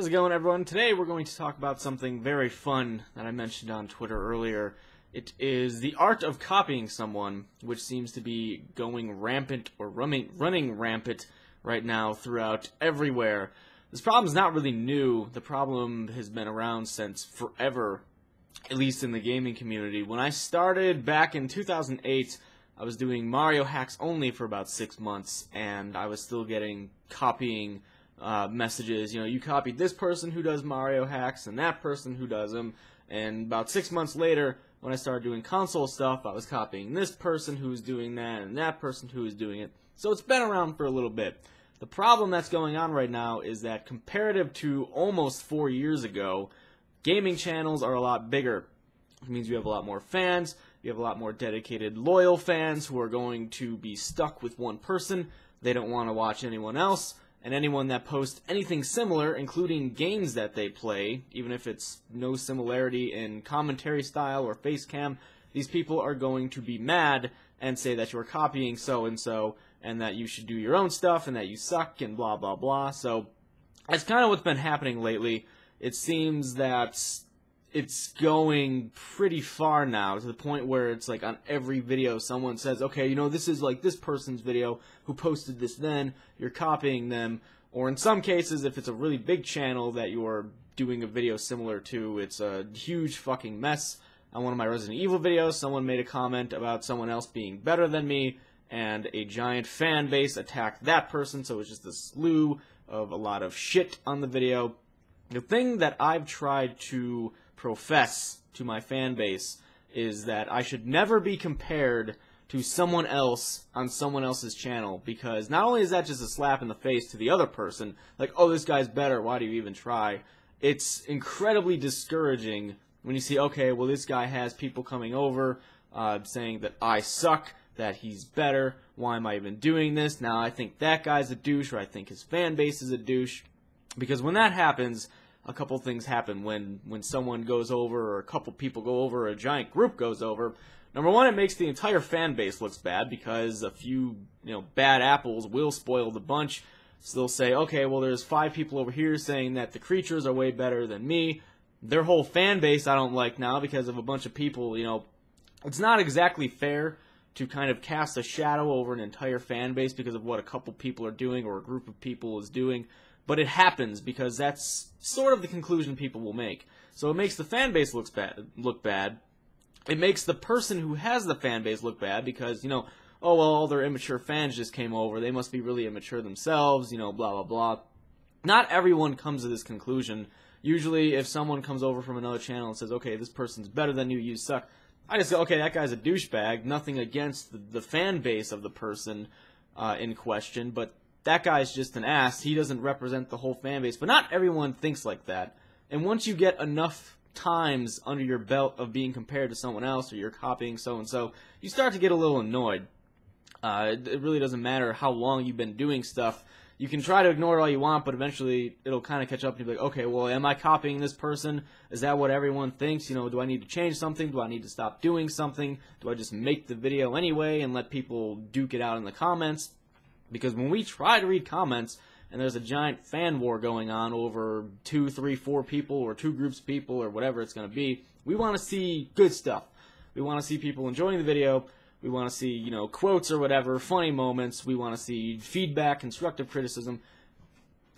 How's it going, everyone? Today we're going to talk about something very fun that I mentioned on Twitter earlier. It is the art of copying someone, which seems to be going rampant or running rampant right now throughout everywhere. This problem is not really new. The problem has been around since forever, at least in the gaming community. When I started back in 2008, I was doing Mario hacks only for about 6 months, and I was still getting copying messages. You copied this person who does Mario hacks and that person who does them. And about 6 months later, when I started doing console stuff, I was copying this person who's doing that and that person who is doing it. So it's been around for a little bit. The problem that's going on right now is that comparative to almost 4 years ago, gaming channels are a lot bigger. It means you have a lot more fans, you have a lot more dedicated, loyal fans who are going to be stuck with one person. They don't want to watch anyone else. And anyone that posts anything similar, including games that they play, even if it's no similarity in commentary style or face cam, these people are going to be mad and say that you're copying so-and-so and that you should do your own stuff and that you suck and blah blah blah. So that's kind of what's been happening lately. It seems that it's going pretty far now, to the point where it's like on every video someone says, okay, this is like this person's video who posted this then, you're copying them. Or in some cases, if it's a really big channel that you're doing a video similar to, it's a huge fucking mess. On one of my Resident Evil videos, someone made a comment about someone else being better than me, and a giant fan base attacked that person, so it was just a slew of a lot of shit on the video. The thing that I've tried to profess to my fan base is that I should never be compared to someone else on someone else's channel, because not only is that just a slap in the face to the other person, like, oh, this guy's better, why do you even try? It's incredibly discouraging when you see, okay, well, this guy has people coming over saying that I suck, that he's better, why am I even doing this? Now I think that guy's a douche, or I think his fan base is a douche. Because when that happens, a couple things happen when someone goes over, or a couple people go over, or a giant group goes over. Number one, it makes the entire fan base look bad, because a few bad apples will spoil the bunch. So they'll say, okay, well, there's 5 people over here saying that the creatures are way better than me. Their whole fan base I don't like now because of a bunch of people. It's not exactly fair to kind of cast a shadow over an entire fan base because of what a couple people are doing or a group of people is doing. But it happens because that's sort of the conclusion people will make. So it makes the fan base look bad. It makes the person who has the fan base look bad because, oh, well, all their immature fans just came over. They must be really immature themselves, blah, blah, blah. Not everyone comes to this conclusion. Usually, if someone comes over from another channel and says, okay, this person's better than you, you suck, I just go, okay, that guy's a douchebag. Nothing against the fan base of the person in question, but that guy's just an ass. He doesn't represent the whole fan base. But not everyone thinks like that. And once you get enough times under your belt of being compared to someone else, or you're copying so-and-so, you start to get a little annoyed. It really doesn't matter how long you've been doing stuff. You can try to ignore it all you want, but eventually it'll kind of catch up and you'll be like, okay, well, am I copying this person? Is that what everyone thinks? Do I need to change something? Do I need to stop doing something? Do I just make the video anyway and let people duke it out in the comments? Because when we try to read comments, and there's a giant fan war going on over 2, 3, 4 people, or 2 groups of people, or whatever it's going to be, we want to see good stuff. We want to see people enjoying the video. We want to see, quotes or whatever, funny moments. We want to see feedback, constructive criticism.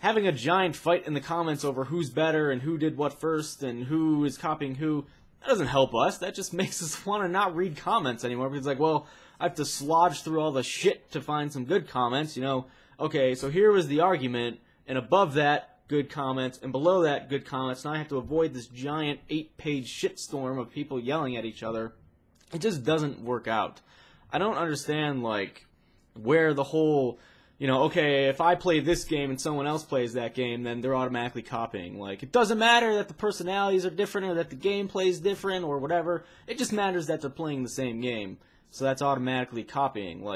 Having a giant fight in the comments over who's better and who did what first and who is copying who, that doesn't help us. That just makes us want to not read comments anymore, because it's like, well, I have to slodge through all the shit to find some good comments, Okay, so here was the argument, and above that, good comments, and below that, good comments. Now I have to avoid this giant 8-page shitstorm of people yelling at each other. It just doesn't work out. I don't understand, where the whole, okay, if I play this game and someone else plays that game, then they're automatically copying. It doesn't matter that the personalities are different or that the gameplay is different or whatever. It just matters that they're playing the same game. So that's automatically copying.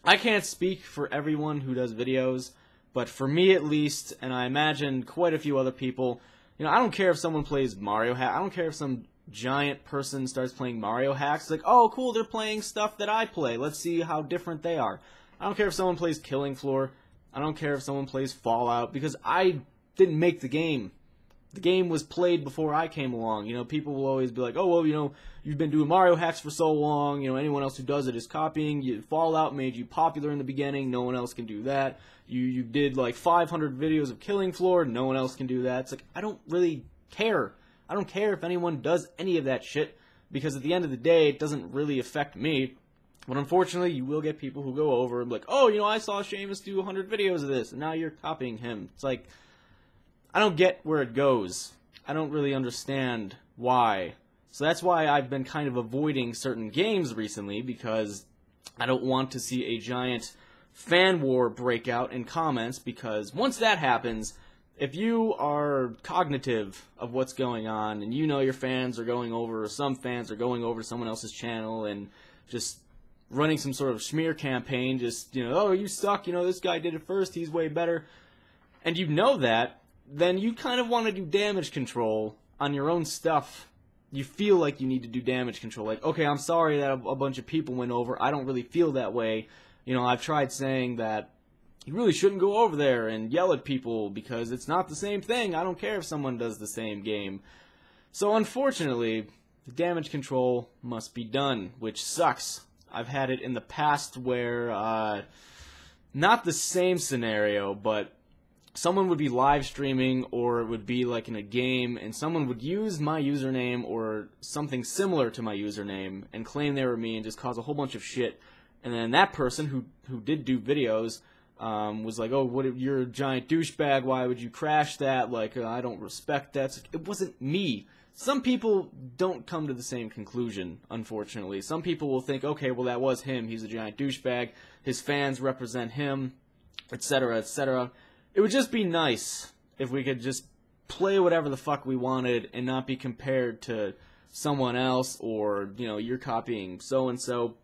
I can't speak for everyone who does videos, but for me at least, and I imagine quite a few other people, I don't care if someone plays Mario Hack. I don't care if some giant person starts playing Mario hacks. Like, oh, cool, they're playing stuff that I play. Let's see how different they are. I don't care if someone plays Killing Floor. I don't care if someone plays Fallout, because I didn't make the game. The game was played before I came along. You know, people will always be like, oh, well, you know, you've been doing Mario hacks for so long. You know, anyone else who does it is copying. Fallout made you popular in the beginning. No one else can do that. You did like 500 videos of killing floor. No one else can do that. It's like, I don't really care. I don't care if anyone does any of that shit, because at the end of the day, it doesn't really affect me. But unfortunately, you will get people who go over and be like, oh, you know, I saw Seamus do 100 videos of this, and now you're copying him. It's like, I don't get where it goes. I don't really understand why. So that's why I've been kind of avoiding certain games recently, because I don't want to see a giant fan war break out in comments, because once that happens, if you are cognitive of what's going on, and you know your fans are going over, or some fans are going over to someone else's channel and just running some sort of smear campaign, just, you know, oh, you suck, you know, this guy did it first, he's way better, and you know that, then you kind of want to do damage control on your own stuff. You feel like you need to do damage control. Like, okay, I'm sorry that a bunch of people went over. I don't really feel that way. You know, I've tried saying that you really shouldn't go over there and yell at people because it's not the same thing. I don't care if someone does the same game. So unfortunately, the damage control must be done, which sucks. I've had it in the past where, not the same scenario, but someone would be live streaming, or it would be like in a game, and someone would use my username or something similar to my username and claim they were me and just cause a whole bunch of shit. And then that person who did do videos was like, oh, you're a giant douchebag, why would you crash that? Like, I don't respect that. It wasn't me. Some people don't come to the same conclusion, unfortunately. Some people will think, okay, well, that was him. He's a giant douchebag. His fans represent him, etc., etc. It would just be nice if we could just play whatever the fuck we wanted and not be compared to someone else, or, you know, you're copying so-and-so.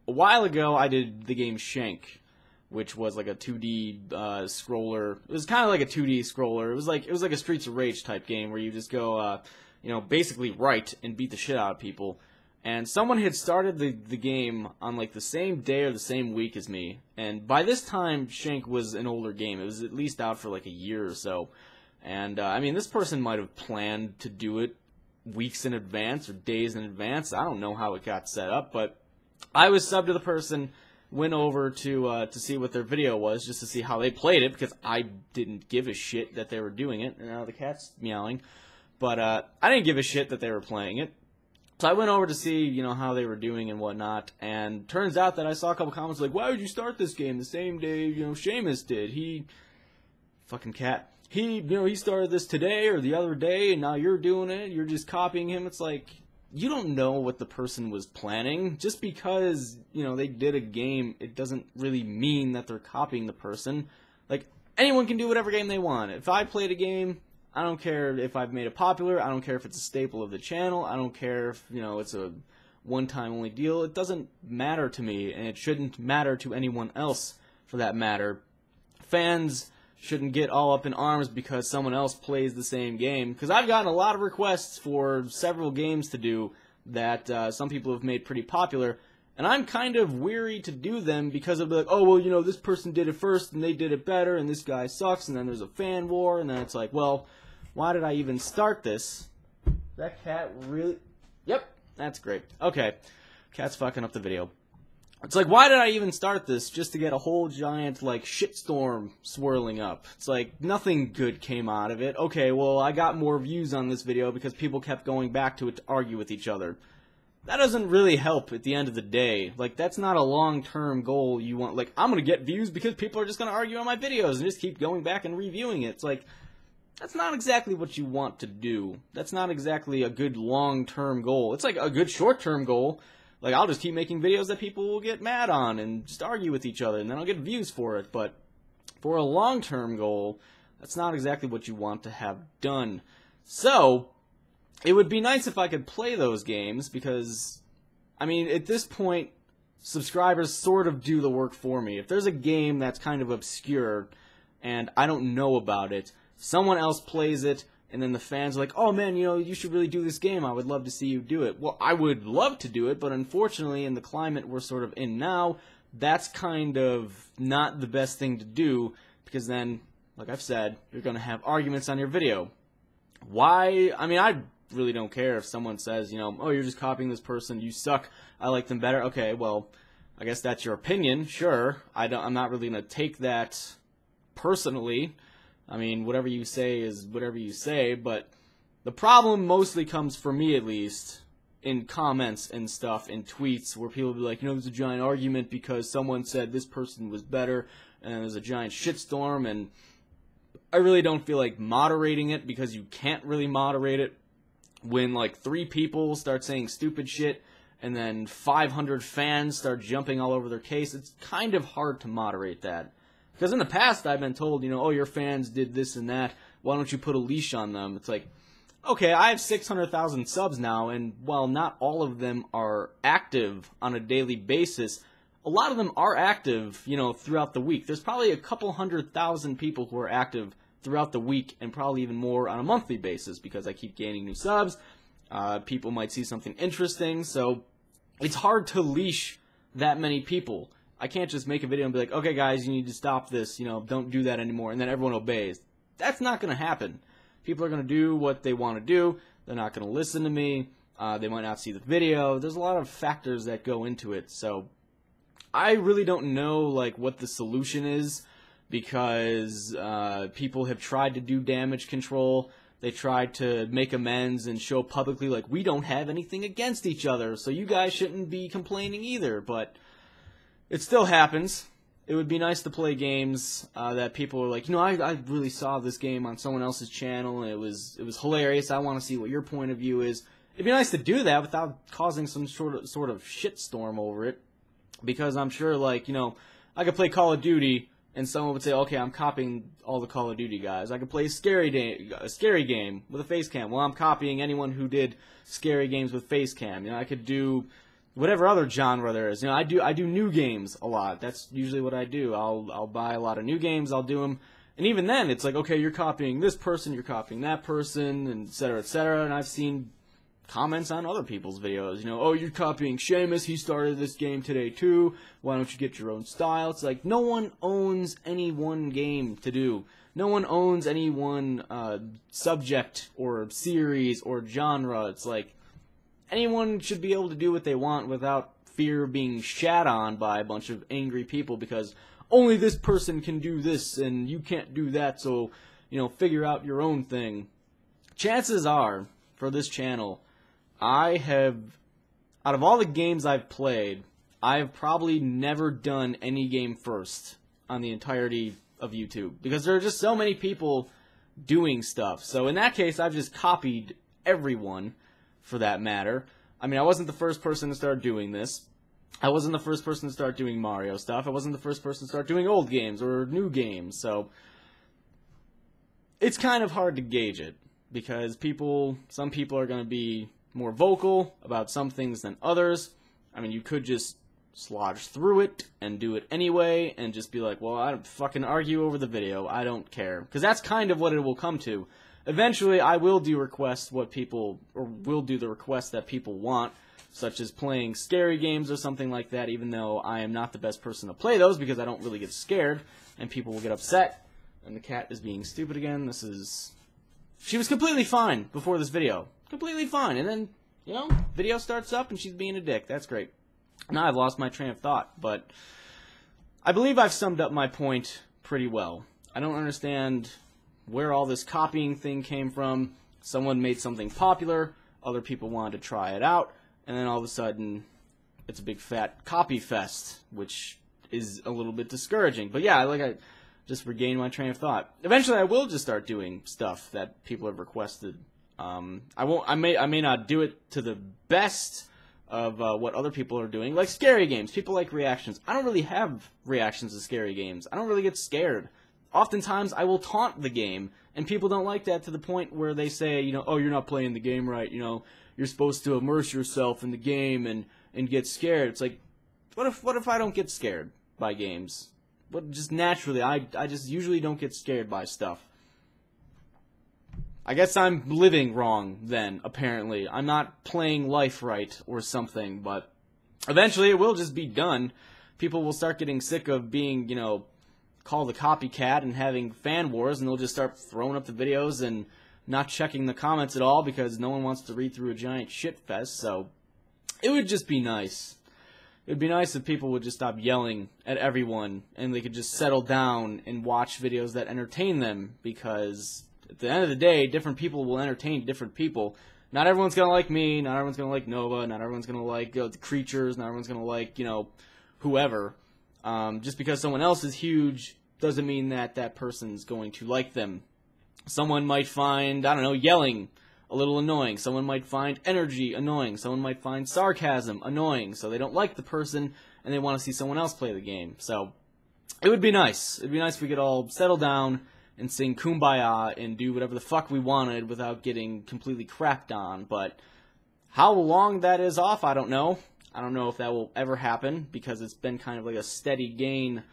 A while ago, I did the game Shank, which was like a 2D scroller. It was kind of like a 2D scroller. It was like a Streets of Rage type game where you just go, you know, basically right and beat the shit out of people. And someone had started the game on like the same day or the same week as me. And by this time, Shank was an older game. It was at least out for like a year or so. And I mean, this person might have planned to do it weeks in advance or days in advance. I don't know how it got set up, but I was subbed to the person, went over to see what their video was, just to see how they played it, because I didn't give a shit that they were doing it. And now the cat's meowing. But I didn't give a shit that they were playing it. So I went over to see, you know, how they were doing and whatnot, and turns out that I saw a couple comments like, why would you start this game the same day, you know, Seamus did? Fucking cat. You know, he started this today or the other day, and now you're doing it, you're just copying him. It's like, you don't know what the person was planning. Just because, you know, they did a game, it doesn't really mean that they're copying the person. Like, anyone can do whatever game they want. If I played a game, I don't care if I've made it popular. I don't care if it's a staple of the channel. I don't care if, you know, it's a one-time only deal. It doesn't matter to me, and it shouldn't matter to anyone else for that matter. Fans shouldn't get all up in arms because someone else plays the same game, because I've gotten a lot of requests for several games to do that some people have made pretty popular, and I'm kind of weary to do them because they'll be like, oh, well, you know, this person did it first, and they did it better, and this guy sucks, and then there's a fan war, and then it's like, well, why did I even start this? That cat really... Yep, that's great. Okay, cat's fucking up the video. It's like, why did I even start this just to get a whole giant, like, shitstorm swirling up? It's like, nothing good came out of it. Okay, well, I got more views on this video because people kept going back to it to argue with each other. That doesn't really help at the end of the day. Like, that's not a long-term goal you want. Like, I'm gonna get views because people are just gonna argue on my videos and just keep going back and reviewing it. It's like, that's not exactly what you want to do. That's not exactly a good long-term goal. It's like a good short-term goal. Like, I'll just keep making videos that people will get mad on and just argue with each other, and then I'll get views for it. But for a long-term goal, that's not exactly what you want to have done. So, it would be nice if I could play those games, because, I mean, at this point, subscribers sort of do the work for me. If there's a game that's kind of obscure, and I don't know about it, someone else plays it, and then the fans are like, oh man, you know, you should really do this game, I would love to see you do it. Well, I would love to do it, but unfortunately, in the climate we're sort of in now, that's kind of not the best thing to do, because then, like I've said, you're going to have arguments on your video. Why? I mean, I really don't care if someone says, you know, oh, you're just copying this person, you suck, I like them better. Okay, well, I guess that's your opinion, sure. I'm not really going to take that personally. I mean, whatever you say is whatever you say, but the problem mostly comes, for me at least, in comments and stuff, in tweets, where people will be like, you know, there's a giant argument because someone said this person was better, and there's a giant shitstorm, and I really don't feel like moderating it, because you can't really moderate it when, like, 3 people start saying stupid shit, and then 500 fans start jumping all over their case. It's kind of hard to moderate that. Because in the past, I've been told, you know, oh, your fans did this and that, why don't you put a leash on them? It's like, okay, I have 600,000 subs now, and while not all of them are active on a daily basis, a lot of them are active, you know, throughout the week. There's probably a couple 100,000 people who are active throughout the week, and probably even more on a monthly basis, because I keep gaining new subs. People might see something interesting, so it's hard to leash that many people. I can't just make a video and be like, okay guys, you need to stop this, you know, don't do that anymore, and then everyone obeys. That's not going to happen. People are going to do what they want to do. They're not going to listen to me. They might not see the video. There's a lot of factors that go into it, so I really don't know, like, what the solution is, because people have tried to do damage control. They tried to make amends and show publicly, like, we don't have anything against each other, so you guys shouldn't be complaining either, but it still happens. It would be nice to play games that people are like, you know, I really saw this game on someone else's channel, and it was hilarious. I want to see what your point of view is. It'd be nice to do that without causing some sort of shitstorm over it, because I'm sure, like, you know, I could play Call of Duty, and someone would say, okay, I'm copying all the Call of Duty guys. I could play a scary game with a face cam. Well, I'm copying anyone who did scary games with face cam. You know, I could do whatever other genre there is. You know, I do new games a lot. That's usually what I do. I'll buy a lot of new games, I'll do them, and even then, it's like, okay, you're copying this person, you're copying that person, and et cetera, and I've seen comments on other people's videos, you know, oh, you're copying Seamus, he started this game today too, why don't you get your own style? It's like, no one owns any one game to do. No one owns any one subject or series or genre. It's like, anyone should be able to do what they want without fear of being shat on by a bunch of angry people, because only this person can do this and you can't do that, so, you know, figure out your own thing. Chances are, for this channel, I have, out of all the games I've played, I have probably never done any game first on the entirety of YouTube, because there are just so many people doing stuff. So in that case, I've just copied everyone, for that matter. I mean, I wasn't the first person to start doing this. I wasn't the first person to start doing Mario stuff. I wasn't the first person to start doing old games or new games. So it's kind of hard to gauge it, because some people are going to be more vocal about some things than others. I mean, you could just slodge through it and do it anyway and just be like, well, I don't fucking argue over the video, I don't care. Because that's kind of what it will come to. Eventually, I will do will do the requests that people want, such as playing scary games or something like that, even though I am not the best person to play those, because I don't really get scared, and people will get upset. And the cat is being stupid again. She was completely fine before this video. Completely fine. And then, you know, video starts up and she's being a dick. That's great. Now I've lost my train of thought, but I believe I've summed up my point pretty well. I don't understand where all this copying thing came from. Someone made something popular, other people wanted to try it out, and then all of a sudden, it's a big fat copy fest, which is a little bit discouraging. But yeah, I just regained my train of thought. Eventually, I will just start doing stuff that people have requested. I may not do it to the best of what other people are doing, like scary games. People like reactions. I don't really have reactions to scary games. I don't really get scared. Oftentimes, I will taunt the game, and people don't like that, to the point where they say, you know, oh, you're not playing the game right, you know, you're supposed to immerse yourself in the game and get scared. It's like, what if I don't get scared by games? But just naturally, I just usually don't get scared by stuff. I guess I'm living wrong then, apparently. I'm not playing life right or something, but eventually it will just be done. People will start getting sick of being, you know, call the copycat and having fan wars, and they'll just start throwing up the videos and not checking the comments at all because no one wants to read through a giant shit fest. So it would just be nice. It would be nice if people would just stop yelling at everyone and they could just settle down and watch videos that entertain them, because at the end of the day, different people will entertain different people. Not everyone's going to like me, not everyone's going to like Nova, not everyone's going to like the creatures, not everyone's going to like, whoever. Just because someone else is huge doesn't mean that that person's going to like them. Someone might find, I don't know, yelling a little annoying. Someone might find energy annoying. Someone might find sarcasm annoying. So they don't like the person and they want to see someone else play the game. So it would be nice. It would be nice if we could all settle down and sing Kumbaya and do whatever the fuck we wanted without getting completely crapped on. But how long that is off, I don't know. I don't know if that will ever happen, because it's been kind of like a steady gain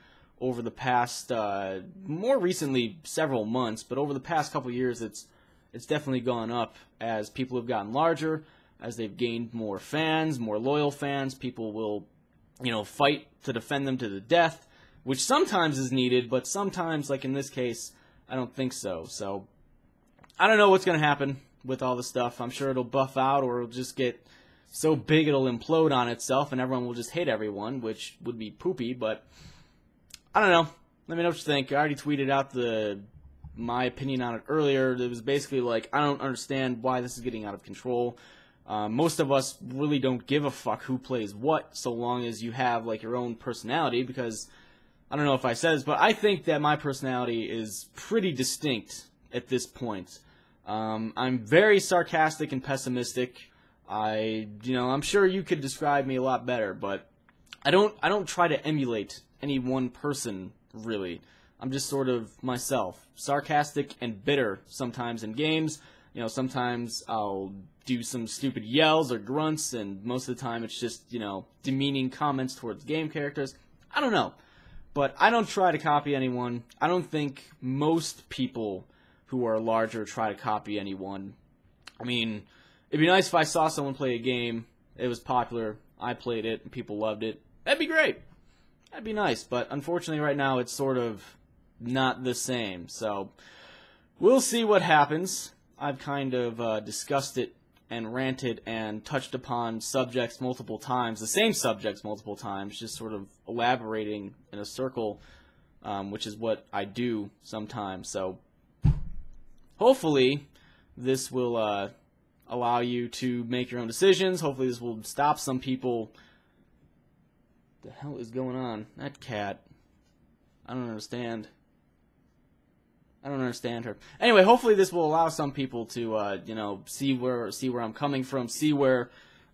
over the past, more recently, several months, but over the past couple years, it's definitely gone up as people have gotten larger, as they've gained more fans, more loyal fans. People will, fight to defend them to the death, which sometimes is needed, but sometimes, like in this case, I don't think so. So, I don't know what's going to happen with all this stuff. I'm sure it'll buff out, or it'll just get so big it'll implode on itself, and everyone will just hate everyone, which would be poopy, but I don't know. Let me know what you think. I already tweeted out my opinion on it earlier. It was basically like, I don't understand why this is getting out of control. Most of us really don't give a fuck who plays what, so long as you have like your own personality, because I don't know if I said this, but I think that my personality is pretty distinct at this point. I'm very sarcastic and pessimistic. I'm sure you could describe me a lot better, but I don't try to emulate any one person, really. I'm just sort of myself. Sarcastic and bitter sometimes in games. Sometimes I'll do some stupid yells or grunts, and most of the time it's just, demeaning comments towards game characters. I don't know. But I don't try to copy anyone. I don't think most people who are larger try to copy anyone. I mean, it'd be nice if I saw someone play a game, it was popular, I played it, and people loved it. That'd be great. That'd be nice, but unfortunately right now it's sort of not the same. So we'll see what happens. I've kind of discussed it and ranted and touched upon subjects multiple times, the same subjects multiple times, just sort of elaborating in a circle, which is what I do sometimes. So hopefully this will allow you to make your own decisions. Hopefully this will stop some people. What the hell is going on? That cat. I don't understand. I don't understand her. Anyway, hopefully this will allow some people to, see where I'm coming from, see where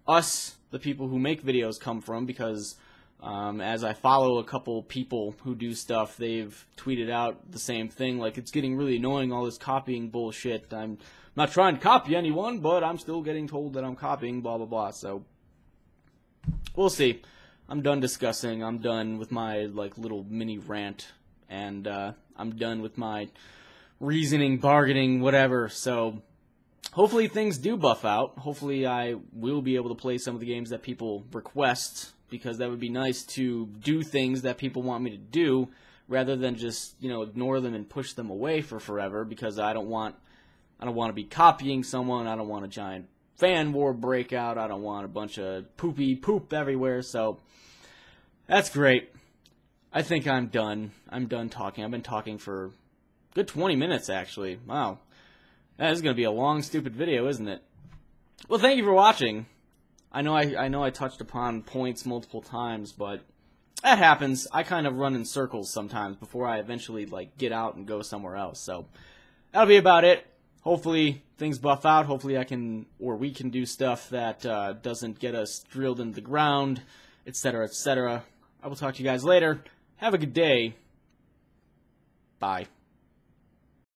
us, the people who make videos, come from, because as I follow a couple people who do stuff, they've tweeted out the same thing, like, it's getting really annoying, all this copying bullshit. I'm not trying to copy anyone, but I'm still getting told that I'm copying, blah, blah, blah. So we'll see. I'm done discussing. I'm done with my, little mini rant, and I'm done with my reasoning, bargaining, whatever. So hopefully things do buff out. Hopefully I will be able to play some of the games that people request, because that would be nice to do things that people want me to do, rather than just, ignore them and push them away for forever, because I don't want to be copying someone. I don't want a giant fan war breakout. I don't want a bunch of poop everywhere. So that's great. I think I'm done. I'm done talking. I've been talking for a good 20 minutes, actually. Wow. That is going to be a long, stupid video, isn't it? Well, thank you for watching. I know I touched upon points multiple times, but that happens. I kind of run in circles sometimes before I eventually, get out and go somewhere else. So that'll be about it. Hopefully things buff out. Hopefully we can do stuff that doesn't get us drilled into the ground, etc., etc. I will talk to you guys later. Have a good day. Bye.